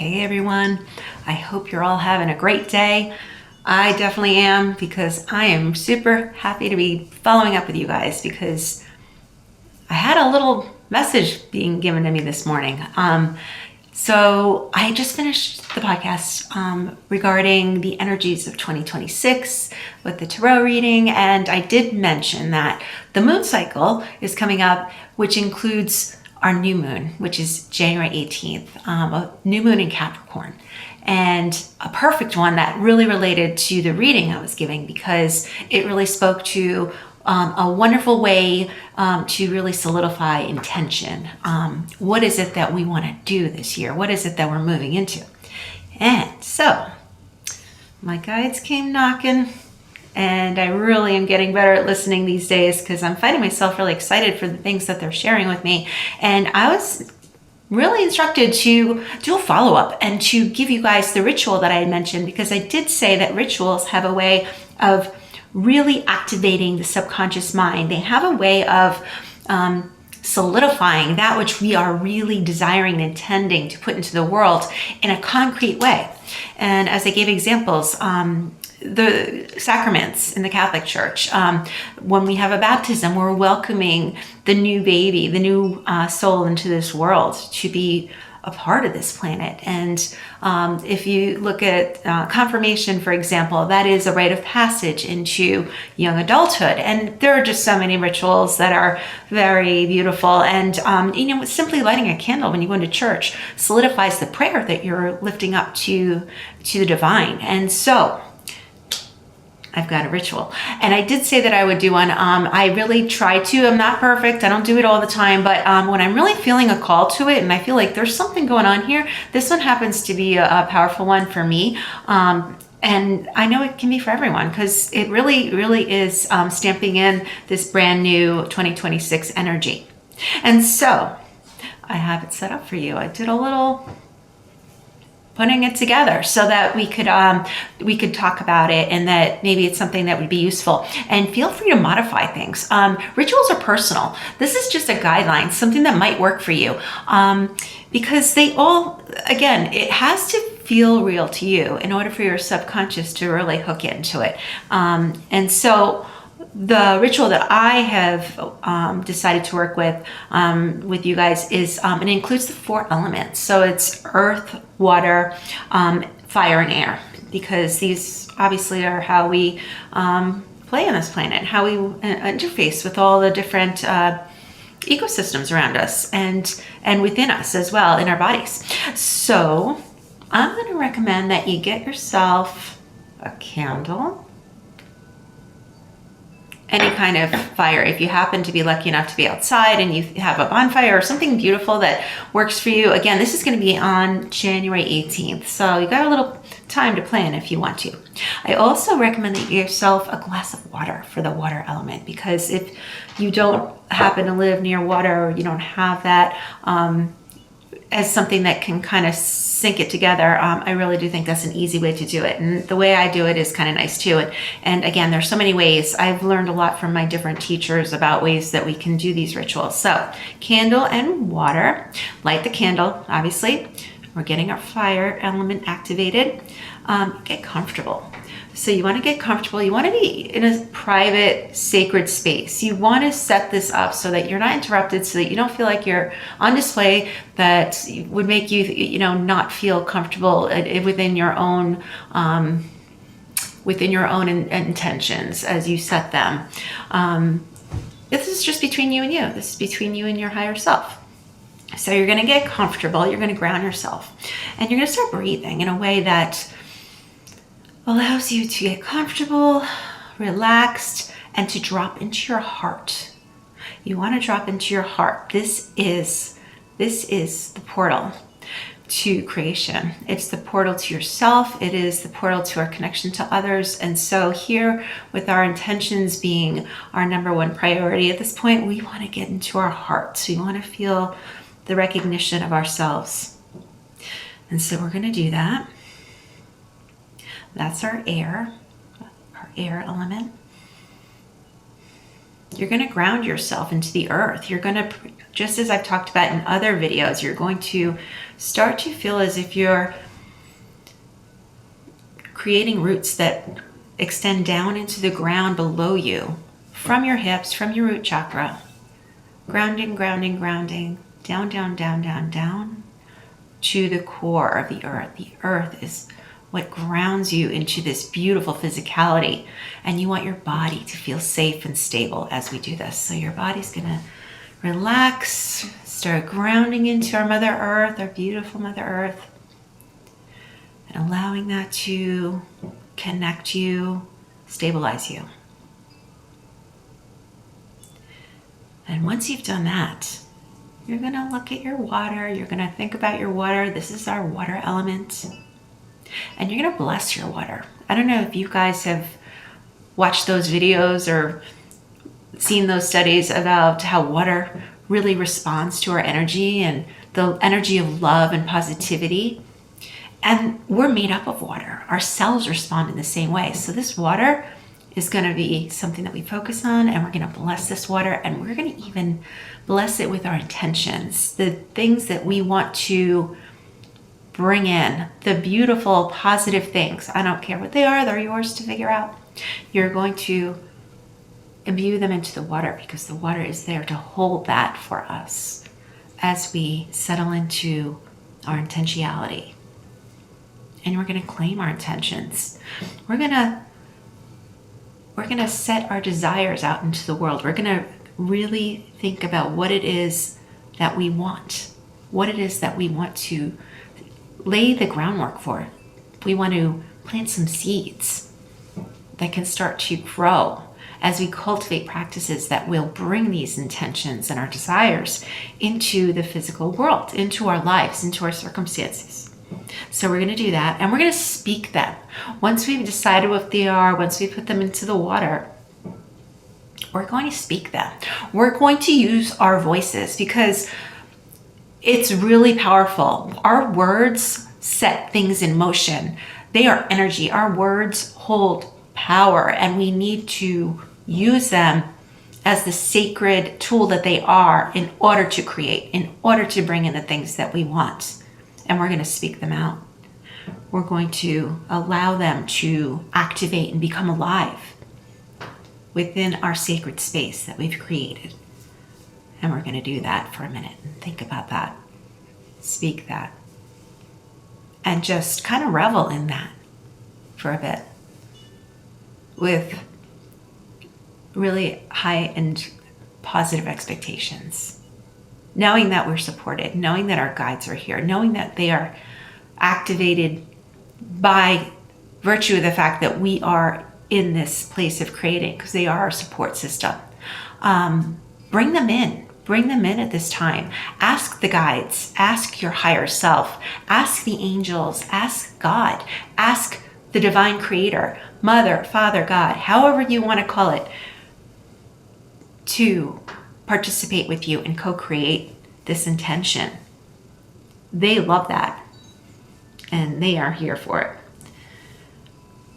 Hey everyone, I hope you're all having a great day. I definitely am, because I am super happy to be following up with you guys, because I had a little message being given to me this morning. So I just finished the podcast regarding the energies of 2026 with the tarot reading, and I did mention that the moon cycle is coming up, which includes our new moon, which is January 18th, a new moon in Capricorn, and a perfect one that really related to the reading I was giving, because it really spoke to a wonderful way to really solidify intention. What is it that we want to do this year? What is it that we're moving into? And so my guides came knocking, and I really am getting better at listening these days, because I'm finding myself really excited for the things that they're sharing with me. And I was really instructed to do a follow-up and to give you guys the ritual that I had mentioned, because I did say that rituals have a way of really activating the subconscious mind. They have a way of solidifying that which we are really desiring and intending to put into the world in a concrete way. And as I gave examples, the sacraments in the Catholic Church, when we have a baptism, we're welcoming the new baby, the new soul into this world to be a part of this planet. And if you look at confirmation, for example, that is a rite of passage into young adulthood. And there are just so many rituals that are very beautiful. And simply lighting a candle when you go into church solidifies the prayer that you're lifting up to the divine. And so I've got a ritual, and I did say that I would do one. I really try to. I'm not perfect. I don't do it all the time, but when I'm really feeling a call to it and I feel like there's something going on here, this one happens to be a powerful one for me. And I know it can be for everyone, because it really, really is stamping in this brand new 2026 energy. And so I have it set up for you. I did a little putting it together so that we could talk about it, and that maybe it's something that would be useful. And feel free to modify things. Rituals are personal. This is just a guideline, something that might work for you, because they all, again, it has to feel real to you in order for your subconscious to really hook into it. And so the ritual that I have decided to work with you guys is, it includes the 4 elements. So it's earth, water, fire, and air, because these obviously are how we play on this planet, how we interface with all the different ecosystems around us and within us as well, in our bodies. So I'm going to recommend that you get yourself a candle, any kind of fire. If you happen to be lucky enough to be outside and you have a bonfire or something beautiful that works for you. Again, this is going to be on January 18th, so you got a little time to plan if you want to. I also recommend that you get yourself a glass of water for the water element, because if you don't happen to live near water, or you don't have that as something that can kind of sync it together, I really do think that's an easy way to do it. And the way I do it is kind of nice too. And again, there's so many ways. I've learned a lot from my different teachers about ways that we can do these rituals. So candle and water. Light the candle, obviously. We're getting our fire element activated. Get comfortable. So you want to get comfortable. You want to be in a private, sacred space. You want to set this up so that you're not interrupted, so that you don't feel like you're on display that would make you, not feel comfortable within your own intentions as you set them. This is just between you and you. This is between you and your higher self. So you're going to get comfortable. You're going to ground yourself, and you're going to start breathing in a way that allows you to get comfortable, relaxed, and to drop into your heart. You want to drop into your heart. This is the portal to creation. It's the portal to yourself. It is the portal to our connection to others. And so here, with our intentions being our number one priority at this point, we want to get into our hearts. We want to feel the recognition of ourselves. And so we're going to do that. That's our air element. You're going to ground yourself into the earth. You're going to, just as I've talked about in other videos, you're going to start to feel as if you're creating roots that extend down into the ground below you, from your hips, from your root chakra. Grounding, grounding, grounding, down, down, down, down, down to the core of the earth. The earth is what grounds you into this beautiful physicality, and you want your body to feel safe and stable as we do this. So your body's gonna relax, start grounding into our Mother Earth, our beautiful Mother Earth, and allowing that to connect you, stabilize you. And once you've done that, you're gonna look at your water, you're gonna think about your water. This is our water element. And you're gonna bless your water. I don't know if you guys have watched those videos or seen those studies about how water really responds to our energy and the energy of love and positivity. And we're made up of water. Our cells respond in the same way. So this water is going to be something that we focus on, and we're going to bless this water, and we're going to even bless it with our intentions, the things that we want to bring in, the beautiful, positive things. I don't care what they are, they're yours to figure out. You're going to imbue them into the water because the water is there to hold that for us as we settle into our intentionality. And we're going to claim our intentions. We're going to set our desires out into the world. We're going to really think about what it is that we want, what it is that we want to lay the groundwork for. We want to plant some seeds that can start to grow as we cultivate practices that will bring these intentions and our desires into the physical world, into our lives, into our circumstances. So we're going to do that, and we're going to speak them. Once we've decided what they are, once we put them into the water, we're going to speak them. We're going to use our voices because it's really powerful. Our words set things in motion. They are energy. Our words hold power, and we need to use them as the sacred tool that they are in order to create, in order to bring in the things that we want. And we're going to speak them out. We're going to allow them to activate and become alive within our sacred space that we've created. And we're going to do that for a minute and think about that. Speak that. And just kind of revel in that for a bit with really high and positive expectations. Knowing that we're supported, knowing that our guides are here, knowing that they are activated by virtue of the fact that we are in this place of creating, because they are our support system. Bring them in at this time. Ask the guides, ask your higher self, ask the angels, ask God, ask the divine creator, Mother, Father, God, however you want to call it, to participate with you and co-create this intention. They love that, and they are here for it.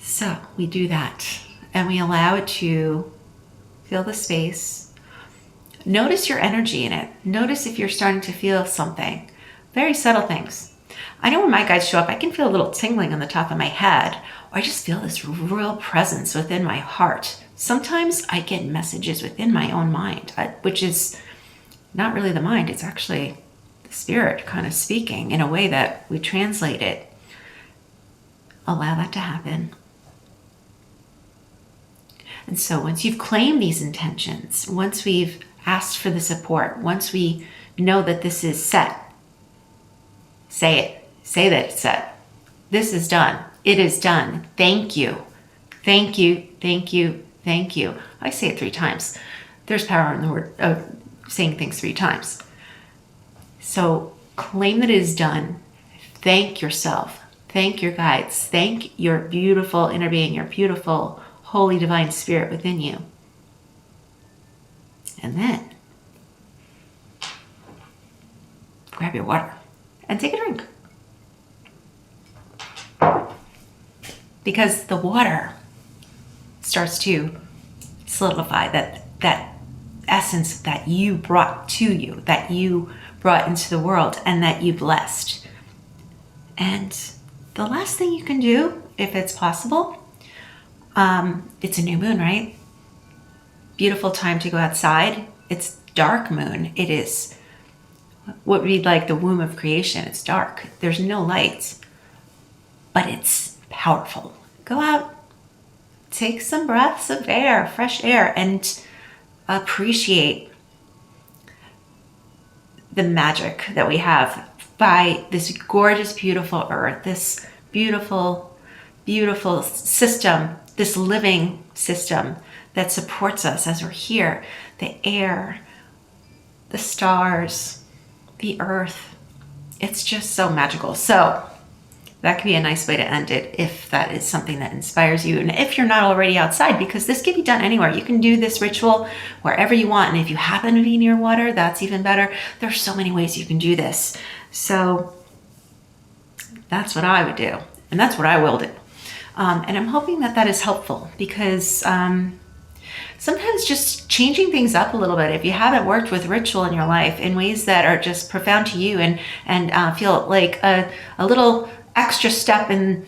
So we do that, and we allow it to fill the space. Notice your energy in it. Notice if you're starting to feel something. Very subtle things. I know when my guides show up, I can feel a little tingling on the top of my head, or I just feel this real presence within my heart. Sometimes I get messages within my own mind, which is not really the mind. It's actually the spirit kind of speaking in a way that we translate it. Allow that to happen. And so once you've claimed these intentions, once we've asked for the support, once we know that this is set, say it. Say that it's set. This is done. It is done. Thank you. Thank you. Thank you. Thank you. I say it 3 times. There's power in the word of saying things 3 times. So claim that it is done. Thank yourself. Thank your guides. Thank your beautiful inner being, your beautiful, holy, divine spirit within you. And then grab your water and take a drink. Because the water starts to solidify that essence that you brought to you, that you brought into the world, and that you blessed And the last thing you can do, if it's possible, it's a new moon, right? Beautiful time to go outside. It's dark moon. It is what would be like the womb of creation. It's dark. There's no light, but it's powerful. Go out, take some breaths of air, fresh air, and appreciate the magic that we have by this gorgeous, beautiful earth, this beautiful, beautiful system, this living system that supports us as we're here. The air, the stars, the earth. It's just so magical. So that could be a nice way to end it if that is something that inspires you. And if you're not already outside, because this can be done anywhere. You can do this ritual wherever you want. And if you happen to be near water, that's even better. There's so many ways you can do this. So that's what I would do. And that's what I will do. And I'm hoping that that is helpful, because sometimes just changing things up a little bit, if you haven't worked with ritual in your life in ways that are just profound to you and feel like a little extra step in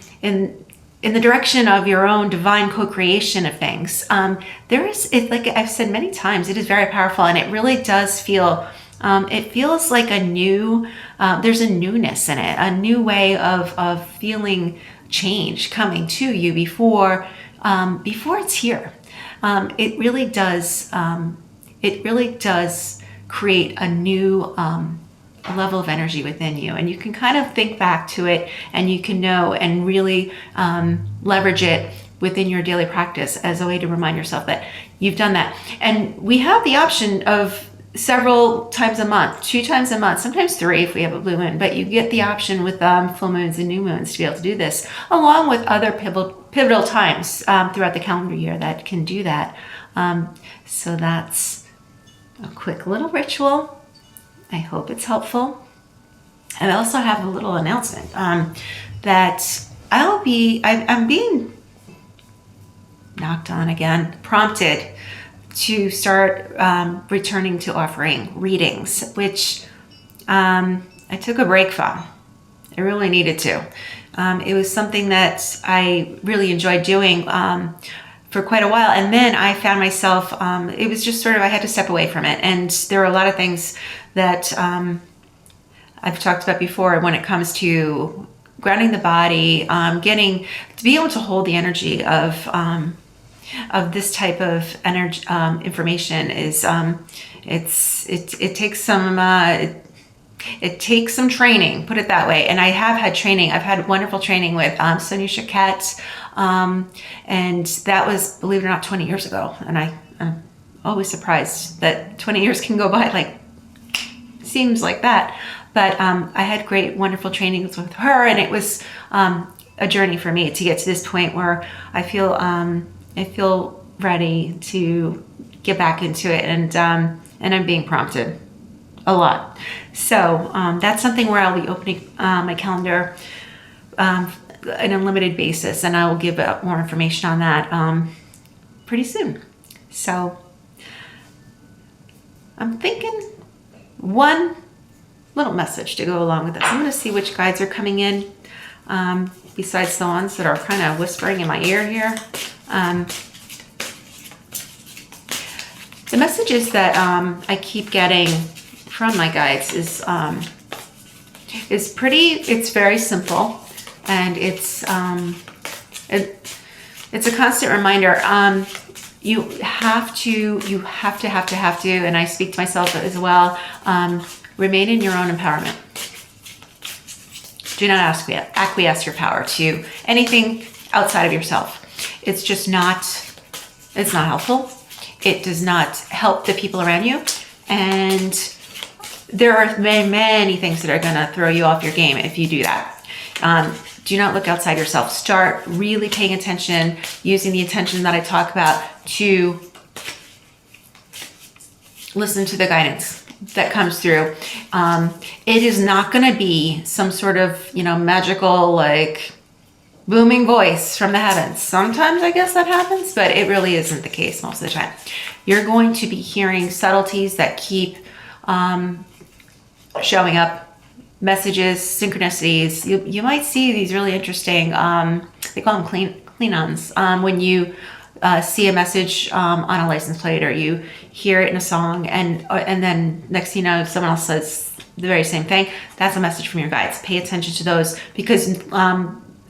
the direction of your own divine co-creation of things, like I've said many times, it is very powerful, and it really does feel, it feels like a new, there's a newness in it, a new way of feeling change coming to you before it's here. It really does create a new level of energy within you, and you can kind of think back to it, and you can know and really leverage it within your daily practice as a way to remind yourself that you've done that. And we have the option of several times a month, 2 times a month, sometimes 3 if we have a blue moon, but you get the option with full moons and new moons to be able to do this, along with other pivotal times throughout the calendar year that can do that. So that's a quick little ritual. I hope it's helpful. And I also have a little announcement that I'm being knocked on again, prompted to start returning to offering readings, which I took a break from. I really needed to. It was something that I really enjoyed doing for quite a while, and then I found myself, it was just sort of, I had to step away from it, and there are a lot of things that I've talked about before when it comes to grounding the body, getting to be able to hold the energy of this type of energy information is it takes some training, put it that way. And I have had training. I've had wonderful training with Sonia Choquette, and that was, believe it or not, 20 years ago. And I'm always surprised that 20 years can go by, like, seems like that. But I had great, wonderful trainings with her, and it was a journey for me to get to this point where I feel ready to get back into it, and I'm being prompted a lot. So that's something where I'll be opening my calendar on a limited basis, and I will give out more information on that pretty soon. So I'm thinking one little message to go along with this. I'm going to see which guides are coming in, besides the ones that are kind of whispering in my ear here. The messages that I keep getting from my guides is it's very simple, and it's a constant reminder. You have to, and I speak to myself as well, remain in your own empowerment. Do not acquiesce your power to anything outside of yourself. It's just it's not helpful. It does not help the people around you. And there are many, many things that are going to throw you off your game if you do that. Do not look outside yourself. Start really paying attention, using the attention that I talk about to listen to the guidance that comes through. It is not going to be some sort of, magical, like, booming voice from the heavens. Sometimes I guess that happens, but it really isn't the case most of the time. You're going to be hearing subtleties that keep showing up messages, synchronicities. You might see these really interesting, they call them clean-ons, when you see a message on a license plate, or you hear it in a song, and then next thing you know, someone else says the very same thing. That's a message from your guides. Pay attention to those, because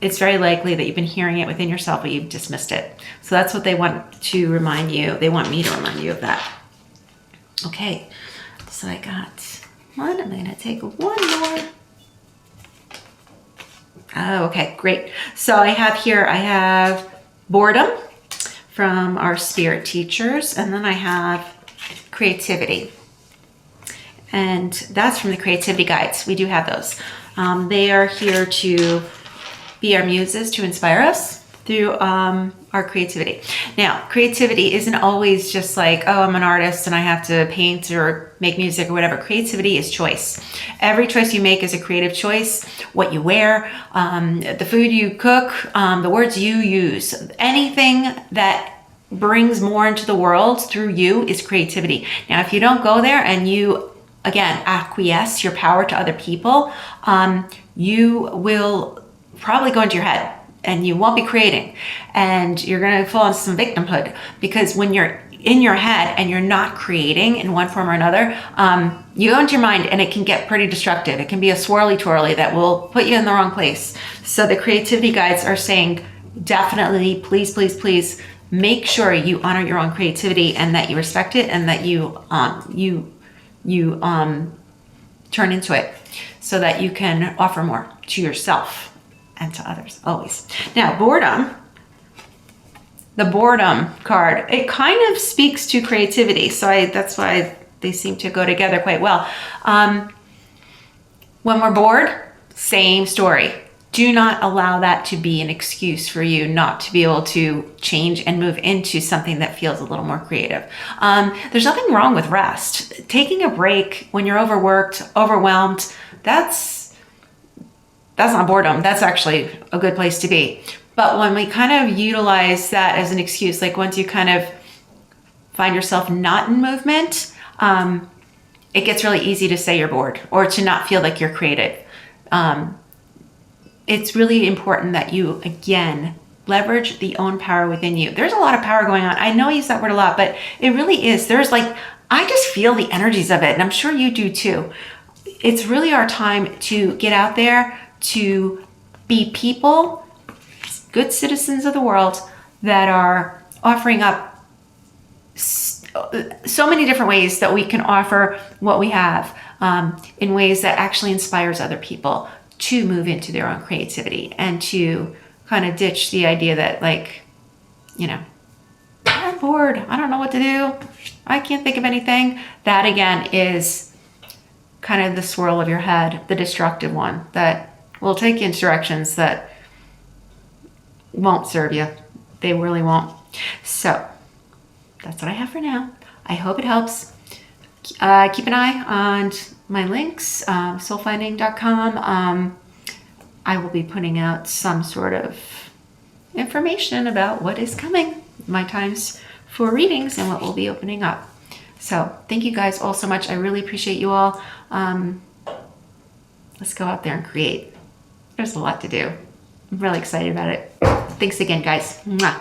it's very likely that you've been hearing it within yourself, but you've dismissed it. So that's what they want to remind you. They want me to remind you of that. Okay, so I got one. I'm going to take one more. Oh, okay, great. So I have boredom from our spirit teachers, and then I have creativity. And that's from the creativity guides. We do have those. They are here to be our muses, to inspire us through our creativity. Now, creativity isn't always just like, oh, I'm an artist and I have to paint or make music or whatever. Creativity is choice. Every choice you make is a creative choice. What you wear, the food you cook, the words you use, anything that brings more into the world through you is creativity. Now, if you don't go there and you, again, acquiesce your power to other people, you will probably go into your head and you won't be creating, and you're going to fall into some victimhood, because when you're in your head and you're not creating in one form or another, you go into your mind and it can get pretty destructive. It can be a swirly twirly that will put you in the wrong place. So the creativity guides are saying, definitely, please, please, please make sure you honor your own creativity, and that you respect it, and that you turn into it, so that you can offer more to yourself and to others, always. Now, boredom, the boredom card, it kind of speaks to creativity. So that's why they seem to go together quite well. When we're bored, same story. Do not allow that to be an excuse for you not to be able to change and move into something that feels a little more creative. There's nothing wrong with rest. Taking a break when you're overworked, overwhelmed, that's not boredom. That's actually a good place to be. But when we kind of utilize that as an excuse, like once you kind of find yourself not in movement, it gets really easy to say you're bored or to not feel like you're creative. It's really important that you, again, leverage the own power within you. There's a lot of power going on. I know I use that word a lot, but it really is. I just feel the energies of it, and I'm sure you do too. It's really our time to get out there, to be people, good citizens of the world, that are offering up so many different ways that we can offer what we have, in ways that actually inspires other people to move into their own creativity, and to kind of ditch the idea that, like, I'm bored, I don't know what to do, I can't think of anything. That, again, is kind of the swirl of your head, the destructive one, that will take you in directions that won't serve you. They really won't. So that's what I have for now. I hope it helps. Keep an eye on my links, soulfinding.com. I will be putting out some sort of information about what is coming, my times for readings, and what will be opening up. So thank you guys all so much. I really appreciate you all. Let's go out there and create. There's a lot to do. I'm really excited about it. Thanks again, guys. Mwah.